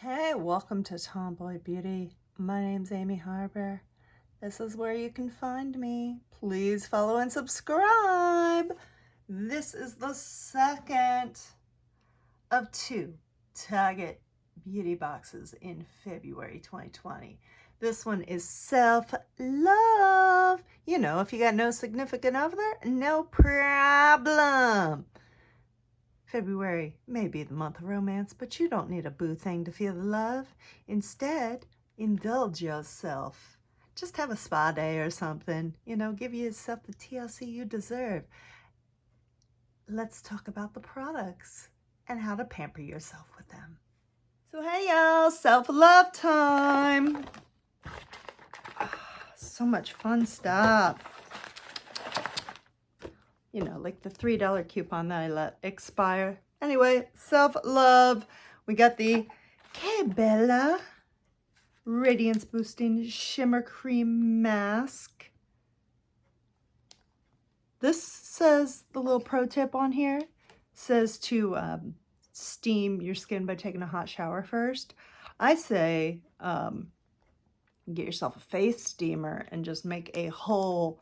Hey, welcome to Tomboy Beauty. My name's Amy Harber. This is where you can find me. Please follow and subscribe. This is the second of two Target beauty boxes in February 2020. This one is self-love. You know, if you got no significant other, no problem. February may be the month of romance, but you don't need a boo thing to feel the love. Instead, indulge yourself. Just have a spa day or something. You know, give yourself the TLC you deserve. Let's talk about the products and how to pamper yourself with them. So hey y'all, self-love time. So much fun stuff. You know, like the $3 coupon that I let expire. Anyway, self-love. We got the Que Bella Radiance Boosting Shimmer Cream Mask. This says, the little pro tip on here, says to steam your skin by taking a hot shower first. I say get yourself a face steamer and just make a whole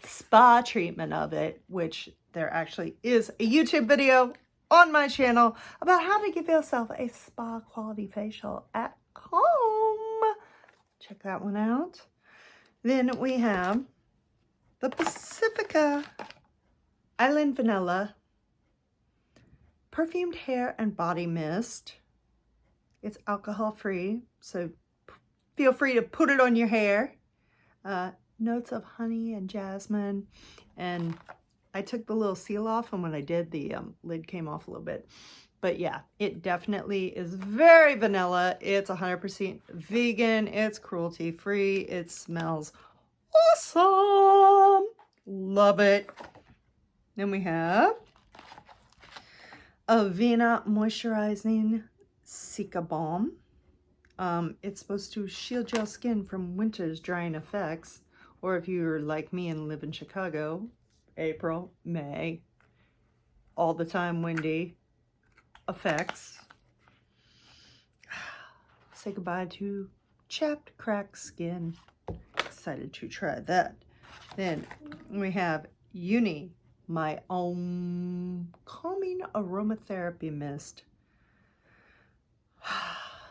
spa treatment of it, which there actually is a YouTube video on my channel about how to give yourself a spa quality facial at home. Check that one out. Then we have the Pacifica Island Vanilla Perfumed Hair and Body Mist. It's alcohol free, so feel free to put it on your hair. Notes of honey and jasmine, and I took the little seal off, and when I did, the lid came off a little bit. But yeah, it definitely is very vanilla. It's 100% vegan. It's cruelty free. It smells awesome. Love it. Then we have Aveeno Moisturizing Cica Balm. It's supposed to shield your skin from winter's drying effects. Or if you're like me and live in Chicago, April, May, all the time windy effects. Say goodbye to chapped, cracked skin. Excited to try that. Then we have Yuni, my own calming aromatherapy mist.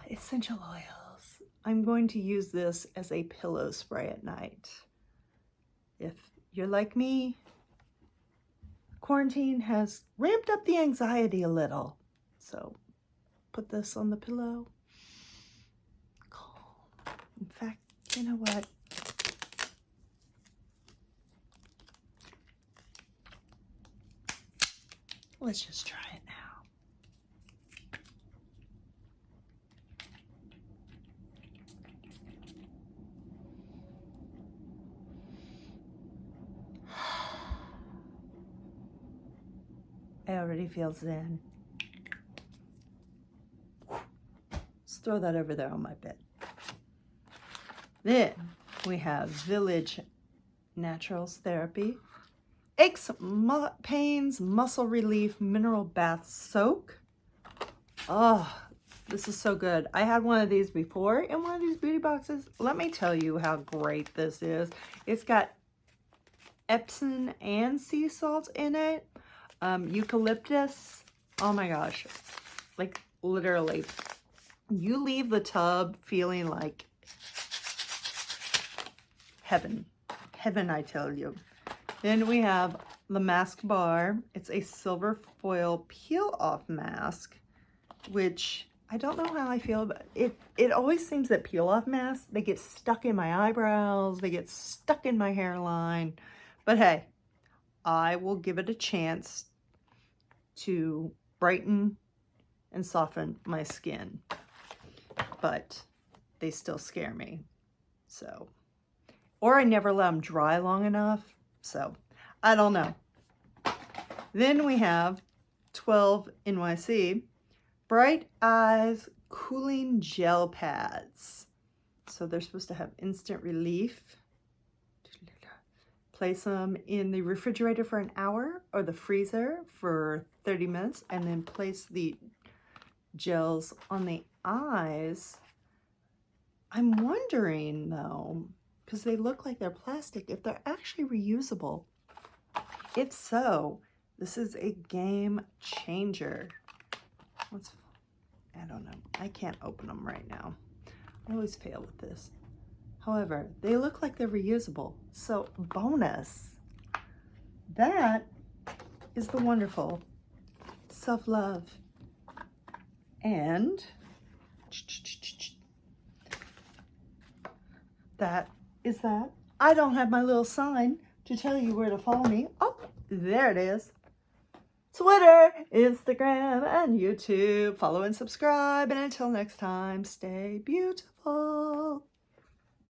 Essential oils. I'm going to use this as a pillow spray at night. If you're like me, quarantine has ramped up the anxiety a little. So put this on the pillow. Calm. In fact, you know what? Let's just try it now. I already feel zen. Let's throw that over there on my bed. Then we have Village Naturals Therapy. Aches, Pains, Muscle Relief Mineral Bath Soak. Oh, this is so good. I had one of these before in one of these beauty boxes. Let me tell you how great this is. It's got Epsom and sea salt in it. Eucalyptus. Oh my gosh. Like literally. You leave the tub feeling like heaven. Heaven, I tell you. Then we have the Masque Bar. It's a silver foil peel-off mask, which I don't know how I feel about it. It always seems that peel-off masks, they get stuck in my eyebrows, they get stuck in my hairline. But hey, I will give it a chance to brighten and soften my skin. But they still scare me. So, or I never let them dry long enough. So, I don't know. Then we have 12NYC Bright Eyes Cooling Gel Pads. So they're supposed to have instant relief. Place them in the refrigerator for an hour or the freezer for 30 minutes, and then place the gels on the eyes. I'm wondering though, because they look like they're plastic, if they're actually reusable. If so, this is a game changer. I don't know. I can't open them right now. I always fail with this. However, they look like they're reusable. So bonus. That is the wonderful self-love. And that is that. I don't have my little sign to tell you where to follow me. Oh, there it is. Twitter, Instagram, and YouTube. Follow and subscribe. And until next time, stay beautiful.